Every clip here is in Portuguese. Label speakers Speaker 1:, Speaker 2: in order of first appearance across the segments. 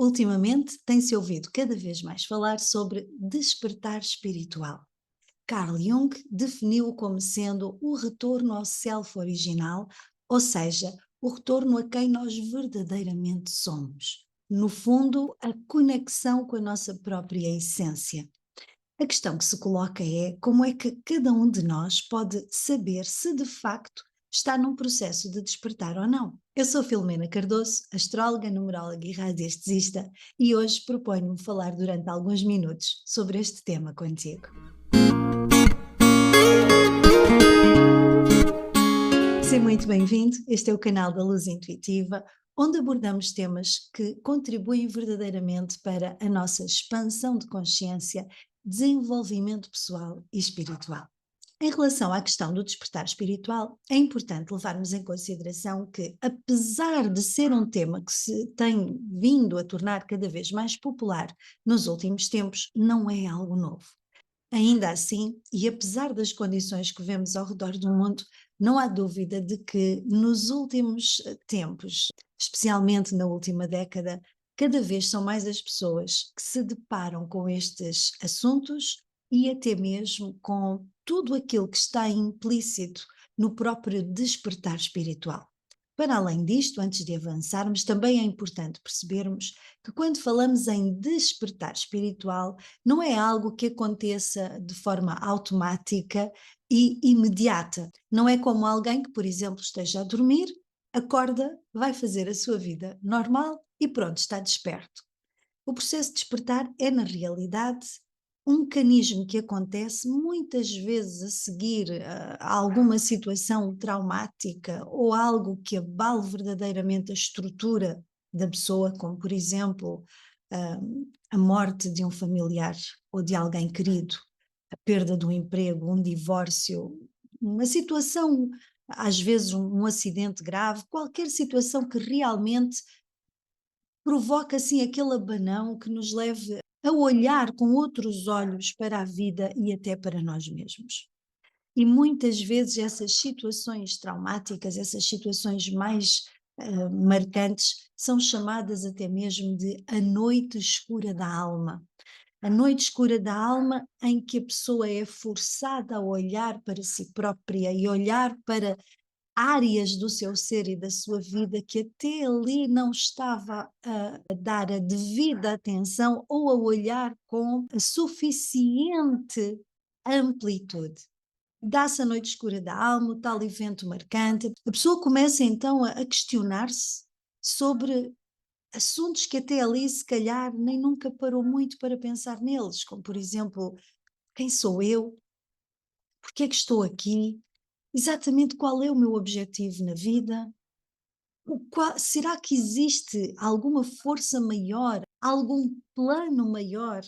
Speaker 1: Ultimamente tem-se ouvido cada vez mais falar sobre despertar espiritual. Carl Jung definiu-o como sendo o retorno ao self original, ou seja, o retorno a quem nós verdadeiramente somos. No fundo, a conexão com a nossa própria essência. A questão que se coloca é como é que cada um de nós pode saber se de facto está num processo de despertar ou não. Eu sou Filomena Cardoso, astróloga, numeróloga e radiestesista, e hoje proponho-me falar durante alguns minutos sobre este tema contigo. Seja muito bem-vindo, este é o canal da Luz Intuitiva, onde abordamos temas que contribuem verdadeiramente para a nossa expansão de consciência, desenvolvimento pessoal e espiritual. Em relação à questão do despertar espiritual, é importante levarmos em consideração que, apesar de ser um tema que se tem vindo a tornar cada vez mais popular nos últimos tempos, não é algo novo. Ainda assim, e apesar das condições que vemos ao redor do mundo, não há dúvida de que nos últimos tempos, especialmente na última década, cada vez são mais as pessoas que se deparam com estes assuntos e até mesmo com tudo aquilo que está implícito no próprio despertar espiritual. Para além disto, antes de avançarmos, também é importante percebermos que quando falamos em despertar espiritual, não é algo que aconteça de forma automática e imediata. Não é como alguém que, por exemplo, esteja a dormir, acorda, vai fazer a sua vida normal e pronto, está desperto. O processo de despertar é, na realidade, um mecanismo que acontece muitas vezes a seguir a alguma situação traumática ou algo que abale verdadeiramente a estrutura da pessoa, como por exemplo ah, a morte de um familiar ou de alguém querido, a perda de um emprego, um divórcio, uma situação, às vezes um acidente grave, qualquer situação que realmente provoca assim aquele abanão que nos leve a olhar com outros olhos para a vida e até para nós mesmos. E muitas vezes essas situações traumáticas, essas situações mais marcantes, são chamadas até mesmo de a noite escura da alma. A noite escura da alma em que a pessoa é forçada a olhar para si própria e olhar para áreas do seu ser e da sua vida que até ali não estava a dar a devida atenção ou a olhar com a suficiente amplitude. Dá-se a noite escura da alma, o tal evento marcante. A pessoa começa então a questionar-se sobre assuntos que até ali se calhar nem nunca parou muito para pensar neles, como por exemplo, quem sou eu? Porque é que estou aqui? Exatamente qual é o meu objetivo na vida? Será que existe alguma força maior, algum plano maior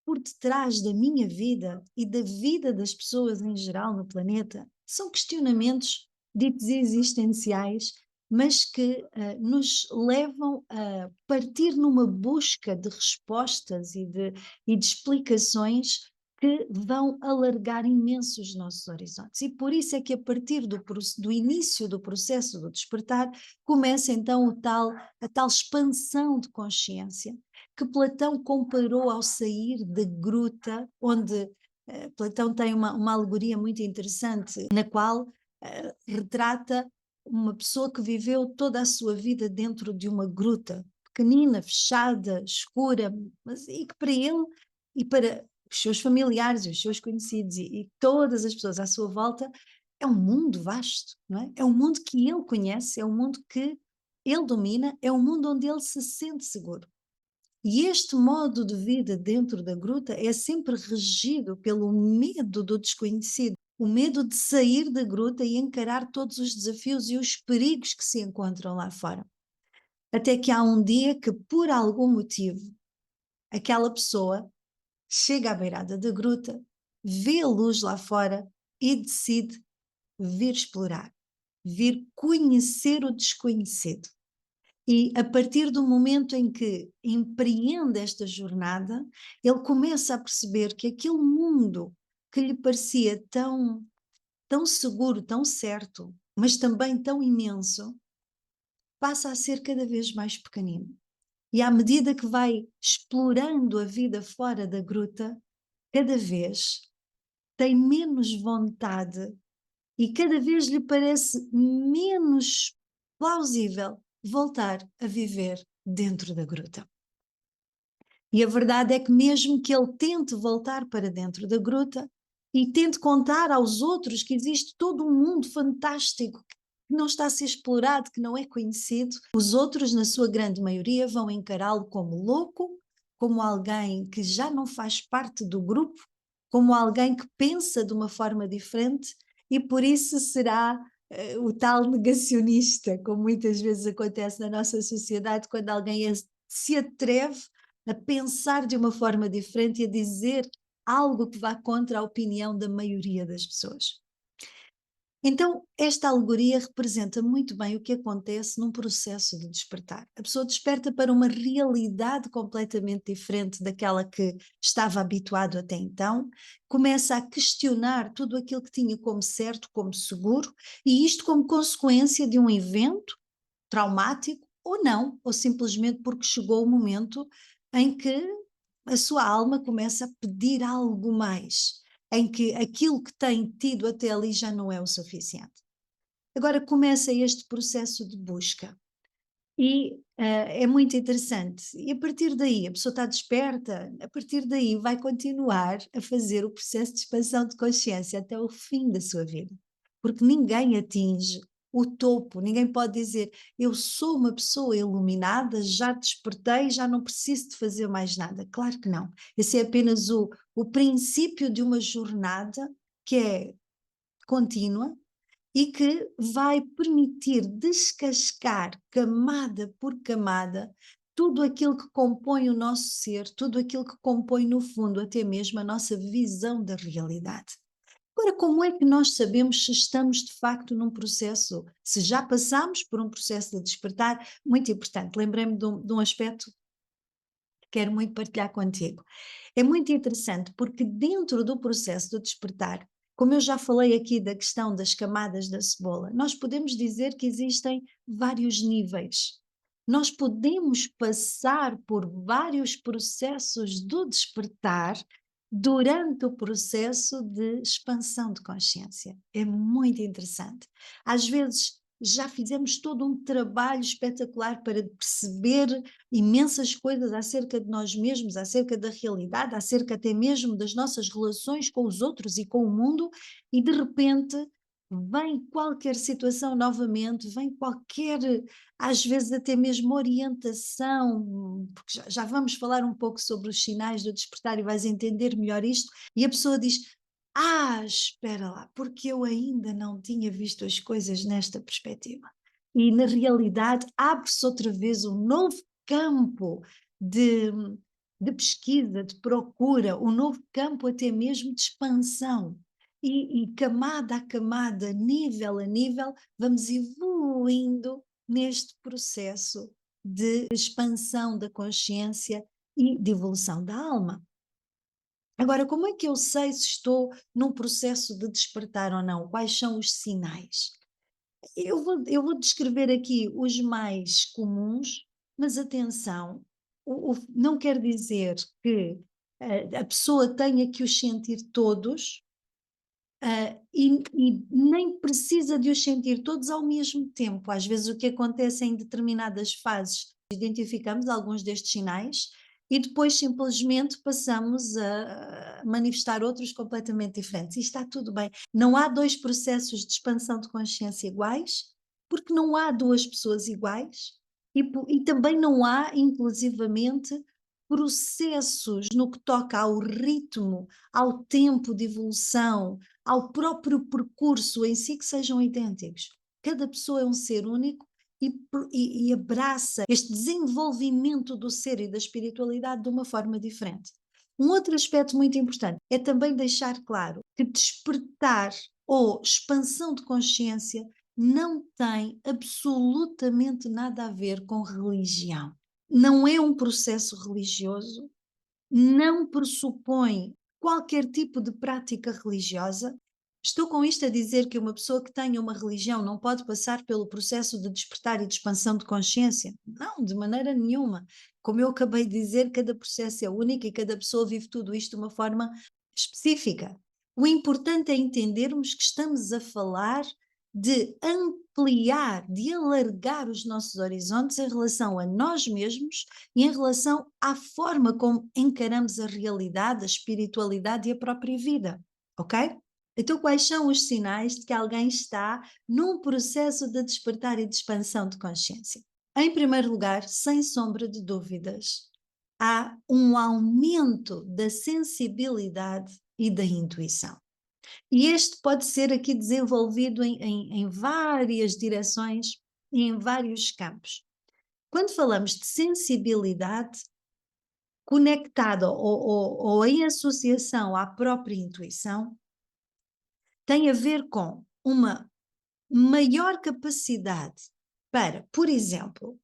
Speaker 1: por detrás da minha vida e da vida das pessoas em geral no planeta? São questionamentos ditos existenciais, mas que nos levam a partir numa busca de respostas e de explicações que vão alargar imenso os nossos horizontes. E por isso é que a partir do início do processo do despertar, começa então a tal expansão de consciência que Platão comparou ao sair da gruta, onde Platão tem uma alegoria muito interessante, na qual retrata uma pessoa que viveu toda a sua vida dentro de uma gruta, pequenina, fechada, escura, mas e que para ele e para os seus familiares e os seus conhecidos e todas as pessoas à sua volta, é um mundo vasto, não é? É um mundo que ele conhece, é um mundo que ele domina, é um mundo onde ele se sente seguro. E este modo de vida dentro da gruta é sempre regido pelo medo do desconhecido, o medo de sair da gruta e encarar todos os desafios e os perigos que se encontram lá fora. Até que há um dia que, por algum motivo, aquela pessoa chega à beirada da gruta, vê a luz lá fora e decide vir explorar, vir conhecer o desconhecido. E a partir do momento em que empreende esta jornada, ele começa a perceber que aquele mundo que lhe parecia tão seguro, tão certo, mas também tão imenso, passa a ser cada vez mais pequenino. E à medida que vai explorando a vida fora da gruta, cada vez tem menos vontade e cada vez lhe parece menos plausível voltar a viver dentro da gruta. E a verdade é que mesmo que ele tente voltar para dentro da gruta e tente contar aos outros que existe todo um mundo fantástico que não está a ser explorado, que não é conhecido, os outros, na sua grande maioria, vão encará-lo como louco, como alguém que já não faz parte do grupo, como alguém que pensa de uma forma diferente e por isso será o tal negacionista, como muitas vezes acontece na nossa sociedade, quando alguém se atreve a pensar de uma forma diferente e a dizer algo que vá contra a opinião da maioria das pessoas. Então, esta alegoria representa muito bem o que acontece num processo de despertar. A pessoa desperta para uma realidade completamente diferente daquela que estava habituado até então, começa a questionar tudo aquilo que tinha como certo, como seguro, e isto como consequência de um evento traumático ou não, ou simplesmente porque chegou o momento em que a sua alma começa a pedir algo mais, em que aquilo que tem tido até ali já não é o suficiente. Agora começa este processo de busca e é muito interessante. E a partir daí, a pessoa está desperta, a partir daí vai continuar a fazer o processo de expansão de consciência até o fim da sua vida. Porque ninguém atinge o topo, ninguém pode dizer eu sou uma pessoa iluminada, já despertei, já não preciso de fazer mais nada. Claro que não. Esse é apenas o princípio de uma jornada que é contínua, e que vai permitir descascar camada por camada tudo aquilo que compõe o nosso ser, tudo aquilo que compõe no fundo até mesmo a nossa visão da realidade. Agora, como é que nós sabemos se estamos de facto num processo, se já passamos por um processo de despertar? Muito importante, lembrei-me de um aspecto que quero muito partilhar contigo. É muito interessante porque dentro do processo do despertar, como eu já falei aqui da questão das camadas da cebola, nós podemos dizer que existem vários níveis. Nós podemos passar por vários processos do despertar durante o processo de expansão de consciência. É muito interessante. Às vezes já fizemos todo um trabalho espetacular para perceber imensas coisas acerca de nós mesmos, acerca da realidade, acerca até mesmo das nossas relações com os outros e com o mundo, e de repente vem qualquer situação novamente, vem qualquer, às vezes até mesmo orientação, porque já vamos falar um pouco sobre os sinais do despertar e vais entender melhor isto, e a pessoa diz, espera lá, porque eu ainda não tinha visto as coisas nesta perspectiva. E na realidade abre-se outra vez um novo campo de, de pesquisa, de procura, um novo campo até mesmo de expansão. E camada a camada, nível a nível, vamos evoluindo neste processo de expansão da consciência e de evolução da alma. Agora, como é que eu sei se estou num processo de despertar ou não? Quais são os sinais? Eu vou descrever aqui os mais comuns, mas atenção, não quer dizer que a pessoa tenha que os sentir todos, e nem precisa de os sentir todos ao mesmo tempo. Às vezes o que acontece em determinadas fases, identificamos alguns destes sinais e depois simplesmente passamos a manifestar outros completamente diferentes. E está tudo bem. Não há dois processos de expansão de consciência iguais, porque não há duas pessoas iguais e também não há, inclusivamente, processos no que toca ao ritmo, ao tempo de evolução, ao próprio percurso em si que sejam idênticos. Cada pessoa é um ser único e abraça este desenvolvimento do ser e da espiritualidade de uma forma diferente. Um outro aspecto muito importante é também deixar claro que despertar ou expansão de consciência não tem absolutamente nada a ver com religião. Não é um processo religioso, não pressupõe qualquer tipo de prática religiosa, Estou com isto a dizer que uma pessoa que tenha uma religião não pode passar pelo processo de despertar e de expansão de consciência? Não, de maneira nenhuma. Como eu acabei de dizer, cada processo é único e cada pessoa vive tudo isto de uma forma específica. O importante é entendermos que estamos a falar de ampliar, de alargar os nossos horizontes em relação a nós mesmos e em relação à forma como encaramos a realidade, a espiritualidade e a própria vida, ok? Então, quais são os sinais de que alguém está num processo de despertar e de expansão de consciência? Em primeiro lugar, sem sombra de dúvidas, há um aumento da sensibilidade e da intuição. E este pode ser aqui desenvolvido em várias direções e em vários campos. Quando falamos de sensibilidade conectada ou em associação à própria intuição, tem a ver com uma maior capacidade para, por exemplo,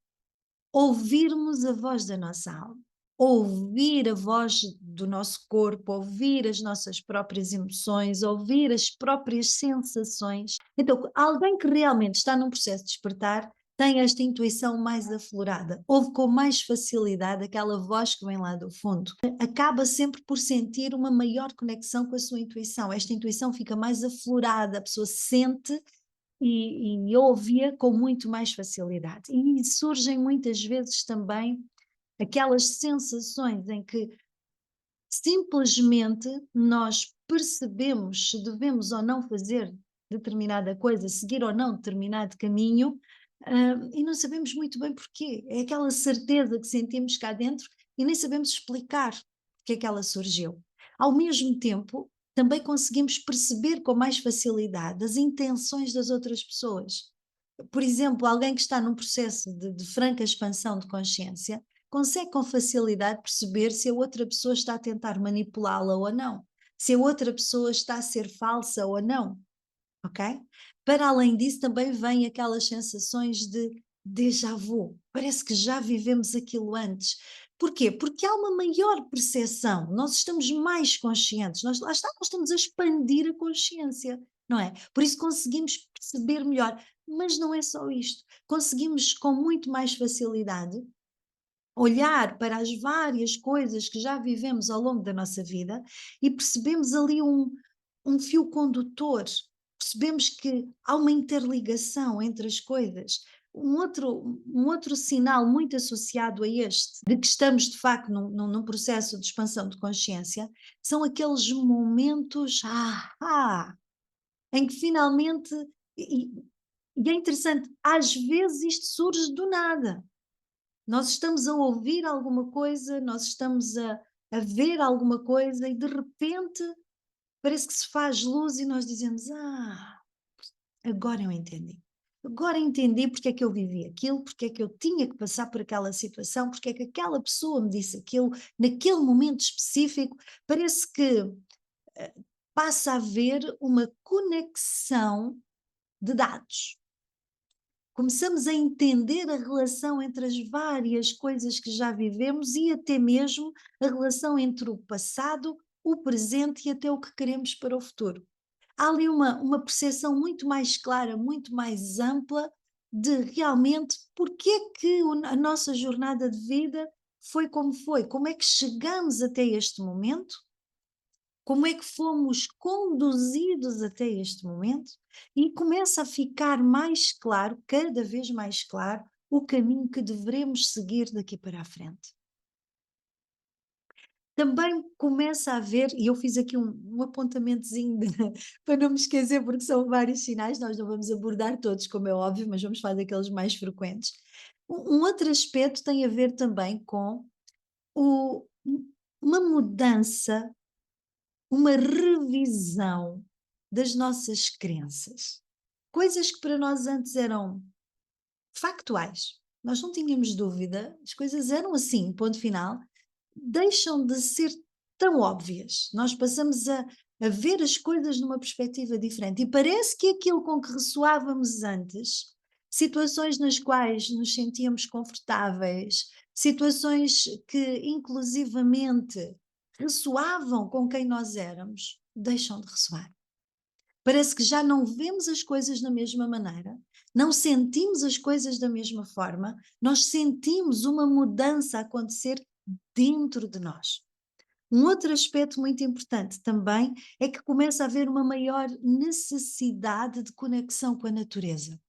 Speaker 1: ouvirmos a voz da nossa alma, ouvir a voz do nosso corpo, ouvir as nossas próprias emoções, ouvir as próprias sensações. Então, alguém que realmente está num processo de despertar tem esta intuição mais aflorada, ouve com mais facilidade aquela voz que vem lá do fundo. Acaba sempre por sentir uma maior conexão com a sua intuição. Esta intuição fica mais aflorada, a pessoa sente e ouve-a com muito mais facilidade. E surgem muitas vezes também aquelas sensações em que simplesmente nós percebemos se devemos ou não fazer determinada coisa, seguir ou não determinado caminho, e não sabemos muito bem porquê. É aquela certeza que sentimos cá dentro e nem sabemos explicar porque é que ela surgiu. Ao mesmo tempo, também conseguimos perceber com mais facilidade as intenções das outras pessoas. Por exemplo, alguém que está num processo de franca expansão de consciência consegue com facilidade perceber se a outra pessoa está a tentar manipulá-la ou não, se a outra pessoa está a ser falsa ou não, ok? Para além disso, também vêm aquelas sensações de déjà vu, parece que já vivemos aquilo antes. Porquê? Porque há uma maior percepção, nós estamos mais conscientes, lá está, nós estamos a expandir a consciência, não é? Por isso conseguimos perceber melhor, mas não é só isto, conseguimos com muito mais facilidade olhar para as várias coisas que já vivemos ao longo da nossa vida e percebemos ali um fio condutor, percebemos que há uma interligação entre as coisas. Um outro sinal muito associado a este, de que estamos de facto num processo de expansão de consciência, são aqueles momentos em que finalmente, e, e é interessante, às vezes isto surge do nada. Nós estamos a ouvir alguma coisa, nós estamos a ver alguma coisa e de repente parece que se faz luz e nós dizemos: agora eu entendi. Agora entendi porque é que eu vivi aquilo, porque é que eu tinha que passar por aquela situação, porque é que aquela pessoa me disse aquilo, naquele momento específico. Parece que passa a haver uma conexão de dados. Começamos a entender a relação entre as várias coisas que já vivemos e até mesmo a relação entre o passado, o presente e até o que queremos para o futuro. Há ali uma percepção muito mais clara, muito mais ampla de realmente porque é que a nossa jornada de vida foi como foi, como é que chegamos até este momento, como é que fomos conduzidos até este momento, e começa a ficar mais claro, cada vez mais claro, o caminho que devemos seguir daqui para a frente. Também começa a haver, e eu fiz aqui um apontamentozinho para não me esquecer, porque são vários sinais, nós não vamos abordar todos, como é óbvio, mas vamos falar daqueles mais frequentes. Um outro aspecto tem a ver também com o- uma mudança, uma revisão das nossas crenças. Coisas que para nós antes eram factuais, nós não tínhamos dúvida, as coisas eram assim, ponto final, deixam de ser tão óbvias. Nós passamos a ver as coisas numa perspectiva diferente e parece que aquilo com que ressoávamos antes, situações nas quais nos sentíamos confortáveis, situações que inclusivamente ressoavam com quem nós éramos, deixam de ressoar. Parece que já não vemos as coisas da mesma maneira, não sentimos as coisas da mesma forma, nós sentimos uma mudança a acontecer dentro de nós. Um outro aspecto muito importante também é que começa a haver uma maior necessidade de conexão com a natureza.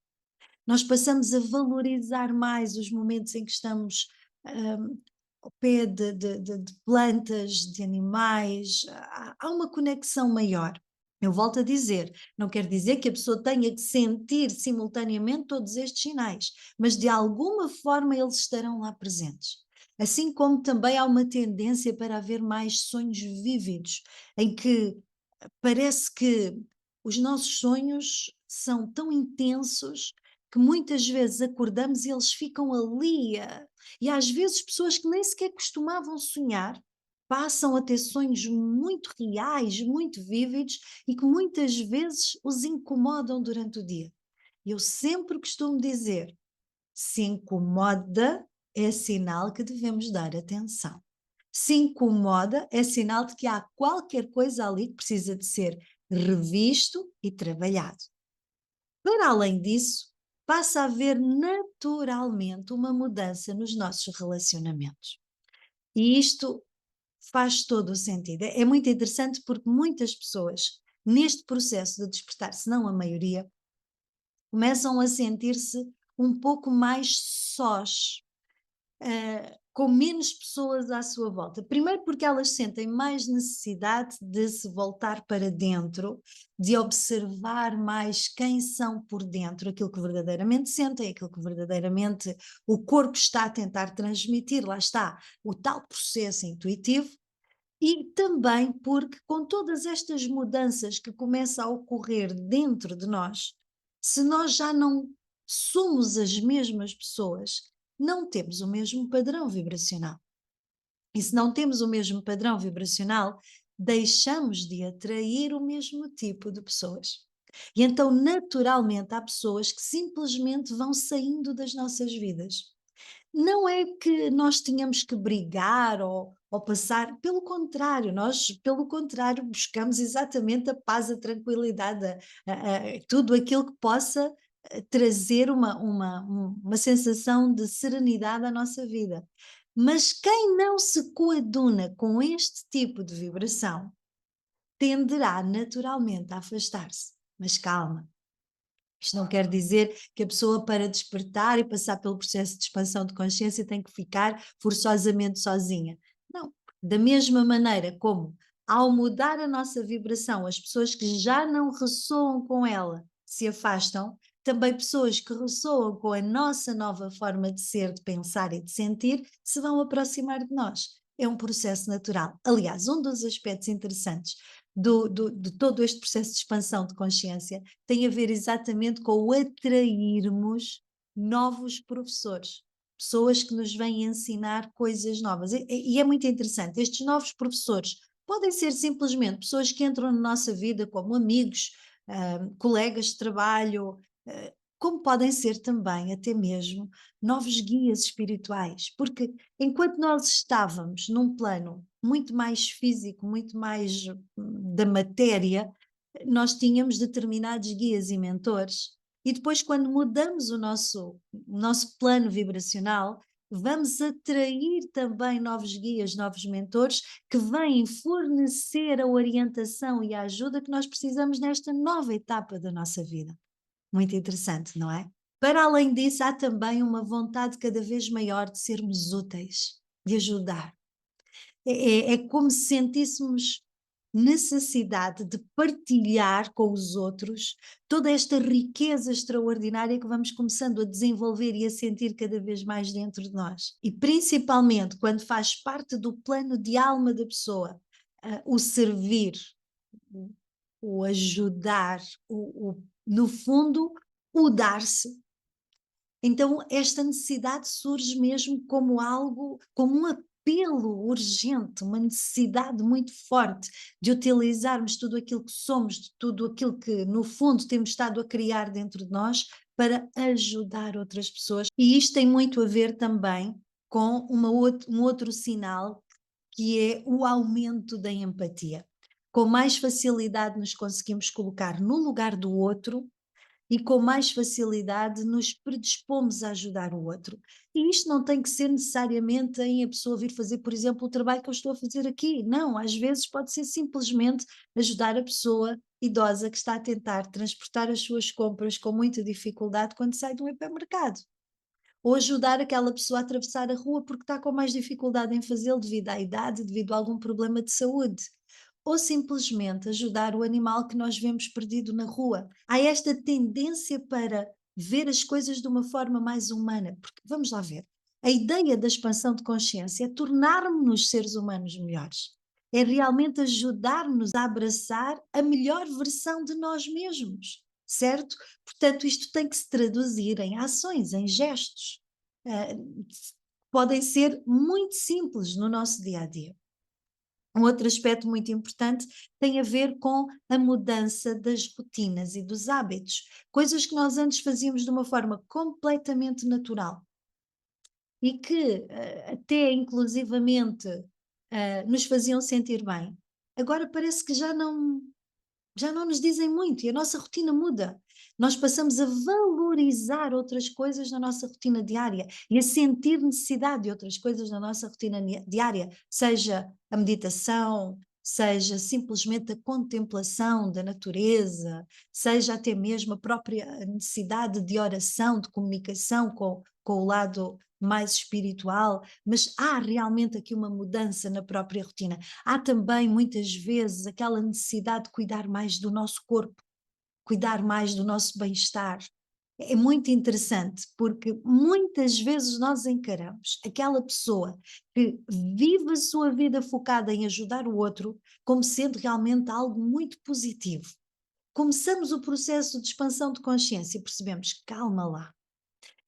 Speaker 1: Nós passamos a valorizar mais os momentos em que estamos ao pé de plantas, de animais, há uma conexão maior. Eu volto a dizer, não quer dizer que a pessoa tenha que sentir simultaneamente todos estes sinais, mas de alguma forma eles estarão lá presentes. Assim como também há uma tendência para haver mais sonhos vívidos, em que parece que os nossos sonhos são tão intensos que muitas vezes acordamos e eles ficam ali. E às vezes pessoas que nem sequer costumavam sonhar passam a ter sonhos muito reais, muito vívidos e que muitas vezes os incomodam durante o dia. Eu sempre costumo dizer: se incomoda, é sinal que devemos dar atenção. Se incomoda, é sinal de que há qualquer coisa ali que precisa de ser revisto e trabalhado. Para além disso, passa a haver naturalmente uma mudança nos nossos relacionamentos. E isto faz todo o sentido. É muito interessante porque muitas pessoas, neste processo de despertar, se não a maioria, começam a sentir-se um pouco mais sós, com menos pessoas à sua volta. Primeiro porque elas sentem mais necessidade de se voltar para dentro, de observar mais quem são por dentro, aquilo que verdadeiramente sentem, aquilo que verdadeiramente o corpo está a tentar transmitir, lá está, o tal processo intuitivo. E também porque com todas estas mudanças que começam a ocorrer dentro de nós, se nós já não somos as mesmas pessoas, não temos o mesmo padrão vibracional. E se não temos o mesmo padrão vibracional, deixamos de atrair o mesmo tipo de pessoas. E então, naturalmente, há pessoas que simplesmente vão saindo das nossas vidas. Não é que nós tenhamos que brigar ou passar, pelo contrário, nós, pelo contrário, buscamos exatamente a paz, a tranquilidade, tudo aquilo que possa trazer uma sensação de serenidade à nossa vida. Mas quem não se coaduna com este tipo de vibração tenderá naturalmente a afastar-se. Mas calma, isto não quer dizer que a pessoa, para despertar e passar pelo processo de expansão de consciência, tem que ficar forçosamente sozinha. Não. Da mesma maneira como, ao mudar a nossa vibração, as pessoas que já não ressoam com ela se afastam, também pessoas que ressoam com a nossa nova forma de ser, de pensar e de sentir se vão aproximar de nós. É um processo natural. Aliás, um dos aspectos interessantes de todo este processo de expansão de consciência tem a ver exatamente com o atrairmos novos professores, pessoas que nos vêm ensinar coisas novas. E é muito interessante, estes novos professores podem ser simplesmente pessoas que entram na nossa vida como amigos, colegas de trabalho, como podem ser também até mesmo novos guias espirituais, porque enquanto nós estávamos num plano muito mais físico, muito mais da matéria, nós tínhamos determinados guias e mentores, e depois, quando mudamos o nosso plano vibracional, vamos atrair também novos guias, novos mentores, que vêm fornecer a orientação e a ajuda que nós precisamos nesta nova etapa da nossa vida. Muito interessante, não é? Para além disso, há também uma vontade cada vez maior de sermos úteis, de ajudar. É como se sentíssemos necessidade de partilhar com os outros toda esta riqueza extraordinária que vamos começando a desenvolver e a sentir cada vez mais dentro de nós. E principalmente quando faz parte do plano de alma da pessoa, o servir, o ajudar, no fundo, o dar-se. Então, esta necessidade surge mesmo como algo, como um apelo urgente, uma necessidade muito forte de utilizarmos tudo aquilo que somos, de tudo aquilo que, no fundo, temos estado a criar dentro de nós para ajudar outras pessoas. E isto tem muito a ver também com um outro sinal, que é o aumento da empatia. com mais facilidade nos conseguimos colocar no lugar do outro e com mais facilidade nos predispomos a ajudar o outro. E isto não tem que ser necessariamente em a pessoa vir fazer, por exemplo, o trabalho que eu estou a fazer aqui. Não, às vezes pode ser simplesmente ajudar a pessoa idosa que está a tentar transportar as suas compras com muita dificuldade quando sai de um hipermercado. Ou ajudar aquela pessoa a atravessar a rua porque está com mais dificuldade em fazê-lo devido à idade, devido a algum problema de saúde. Ou simplesmente ajudar o animal que nós vemos perdido na rua. Há esta tendência para ver as coisas de uma forma mais humana, porque vamos lá ver. A ideia da expansão de consciência é tornarmos-nos seres humanos melhores. É realmente ajudar-nos a abraçar a melhor versão de nós mesmos, certo? Portanto, isto tem que se traduzir em ações, em gestos. Ah, podem ser muito simples no nosso dia a dia. Um outro aspecto muito importante tem a ver com a mudança das rotinas e dos hábitos, coisas que nós antes fazíamos de uma forma completamente natural e que até inclusivamente nos faziam sentir bem. Agora parece que já não nos dizem muito e a nossa rotina muda. Nós passamos a valorizar outras coisas na nossa rotina diária e a sentir necessidade de outras coisas na nossa rotina diária, seja a meditação, seja simplesmente a contemplação da natureza, seja até mesmo a própria necessidade de oração, de comunicação com o lado mais espiritual, mas há realmente aqui uma mudança na própria rotina. Há também, muitas vezes, aquela necessidade de cuidar mais do nosso corpo, cuidar mais do nosso bem-estar. É muito interessante, porque muitas vezes nós encaramos aquela pessoa que vive a sua vida focada em ajudar o outro como sendo realmente algo muito positivo. Começamos o processo de expansão de consciência e percebemos, calma lá,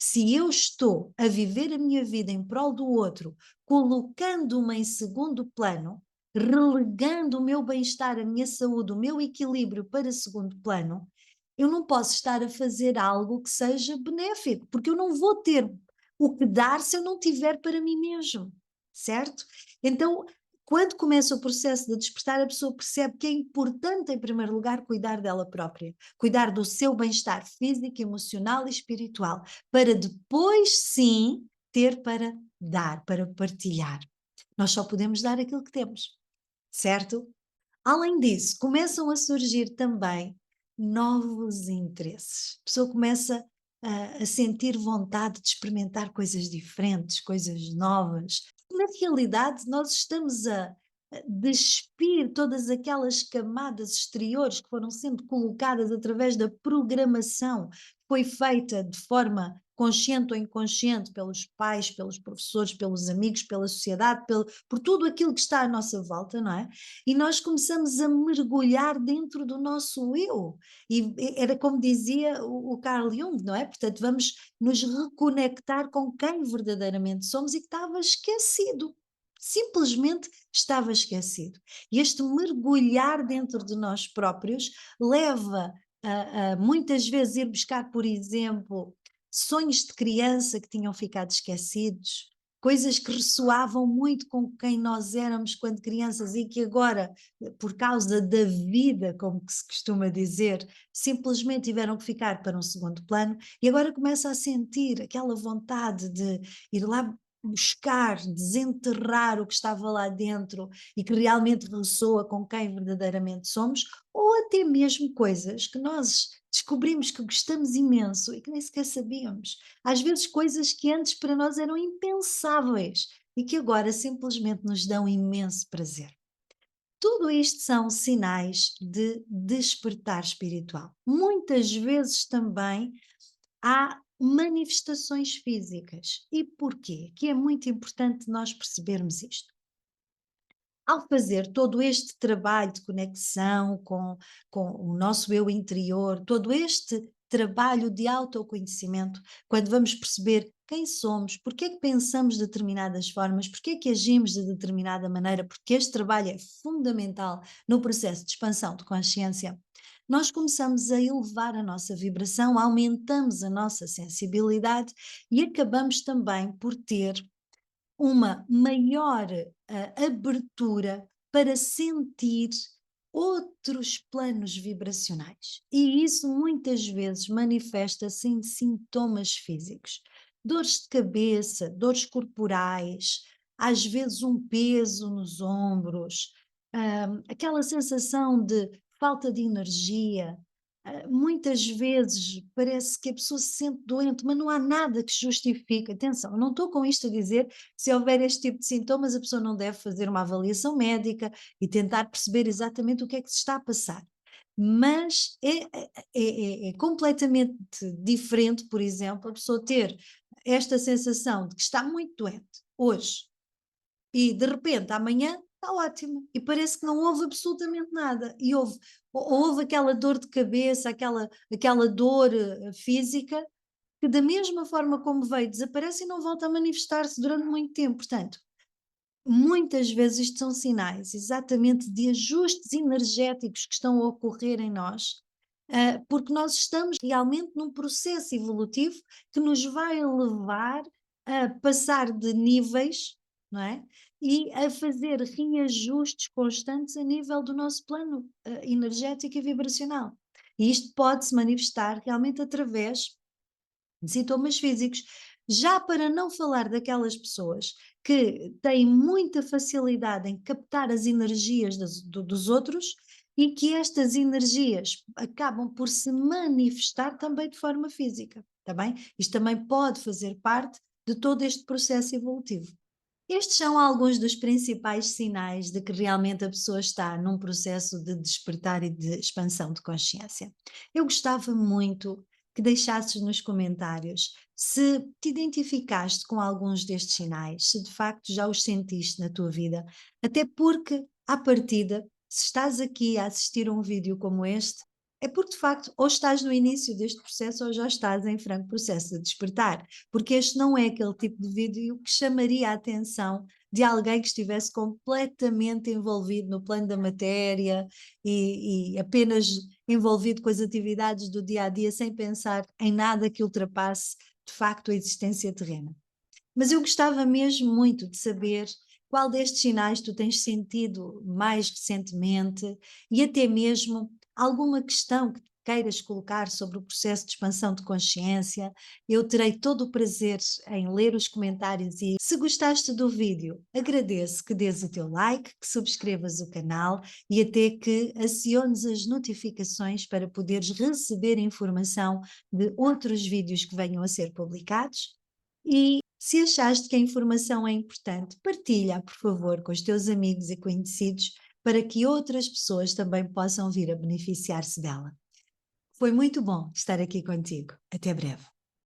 Speaker 1: se eu estou a viver a minha vida em prol do outro, colocando-me em segundo plano, relegando o meu bem-estar, a minha saúde, o meu equilíbrio para segundo plano, eu não posso estar a fazer algo que seja benéfico, porque eu não vou ter o que dar se eu não tiver para mim mesmo, certo? Então, quando começa o processo de despertar, a pessoa percebe que é importante, em primeiro lugar, cuidar dela própria, cuidar do seu bem-estar físico, emocional e espiritual, para depois sim ter para dar, para partilhar. Nós só podemos dar aquilo que temos, certo? Além disso, começam a surgir também novos interesses. A pessoa começa a sentir vontade de experimentar coisas diferentes, coisas novas. Na realidade, nós estamos a despir todas aquelas camadas exteriores que foram sendo colocadas através da programação que foi feita de forma consciente ou inconsciente pelos pais, pelos professores, pelos amigos, pela sociedade, por tudo aquilo que está à nossa volta, não é? E nós começamos a mergulhar dentro do nosso eu. E era como dizia o Carl Jung, não é? Portanto, vamos nos reconectar com quem verdadeiramente somos e que estava esquecido. Simplesmente estava esquecido. E este mergulhar dentro de nós próprios leva a muitas vezes ir buscar, por exemplo, sonhos de criança que tinham ficado esquecidos, coisas que ressoavam muito com quem nós éramos quando crianças e que agora, por causa da vida, como que se costuma dizer, simplesmente tiveram que ficar para um segundo plano e agora começa a sentir aquela vontade de ir lá buscar, desenterrar o que estava lá dentro e que realmente ressoa com quem verdadeiramente somos, ou até mesmo coisas que nós descobrimos que gostamos imenso e que nem sequer sabíamos. Às vezes coisas que antes para nós eram impensáveis e que agora simplesmente nos dão imenso prazer. Tudo isto são sinais de despertar espiritual. Muitas vezes também há manifestações físicas. E porquê? Que é muito importante nós percebermos isto. Ao fazer todo este trabalho de conexão com o nosso eu interior, todo este trabalho de autoconhecimento, quando vamos perceber quem somos, porque é que pensamos de determinadas formas, porque é que agimos de determinada maneira, porque este trabalho é fundamental no processo de expansão de consciência, nós começamos a elevar a nossa vibração, aumentamos a nossa sensibilidade e acabamos também por ter uma maior abertura para sentir outros planos vibracionais. E isso muitas vezes manifesta-se em sintomas físicos. Dores de cabeça, dores corporais, às vezes um peso nos ombros, aquela sensação de falta de energia. Muitas vezes parece que a pessoa se sente doente, mas não há nada que justifique. Atenção, eu não estou com isto a dizer que se houver este tipo de sintomas, a pessoa não deve fazer uma avaliação médica e tentar perceber exatamente o que é que se está a passar. Mas é completamente diferente, por exemplo, a pessoa ter esta sensação de que está muito doente hoje e de repente amanhã está ótima e parece que não houve absolutamente nada e houve aquela dor de cabeça, aquela dor física que da mesma forma como veio desaparece e não volta a manifestar-se durante muito tempo. Portanto, muitas vezes isto são sinais exatamente de ajustes energéticos que estão a ocorrer em nós, porque nós estamos realmente num processo evolutivo que nos vai levar a passar de níveis, não é? E a fazer reajustes constantes a nível do nosso plano, energético e vibracional. E isto pode se manifestar realmente através de sintomas físicos. Já para não falar daquelas pessoas que têm muita facilidade em captar as energias dos outros e que estas energias acabam por se manifestar também de forma física, está bem? Isto também pode fazer parte de todo este processo evolutivo. Estes são alguns dos principais sinais de que realmente a pessoa está num processo de despertar e de expansão de consciência. Eu gostava muito que deixasses nos comentários se te identificaste com alguns destes sinais, se de facto já os sentiste na tua vida, até porque, à partida, se estás aqui a assistir a um vídeo como este, é porque de facto ou estás no início deste processo ou já estás em franco processo de despertar, porque este não é aquele tipo de vídeo que chamaria a atenção de alguém que estivesse completamente envolvido no plano da matéria e apenas envolvido com as atividades do dia a dia sem pensar em nada que ultrapasse de facto a existência terrena. Mas eu gostava mesmo muito de saber qual destes sinais tu tens sentido mais recentemente e até mesmo alguma questão que queiras colocar sobre o processo de expansão de consciência. Eu terei todo o prazer em ler os comentários e se gostaste do vídeo, agradeço que dês o teu like, que subscrevas o canal e até que aciones as notificações para poderes receber informação de outros vídeos que venham a ser publicados. E se achaste que a informação é importante, partilha, por favor, com os teus amigos e conhecidos para que outras pessoas também possam vir a beneficiar-se dela. Foi muito bom estar aqui contigo. Até breve.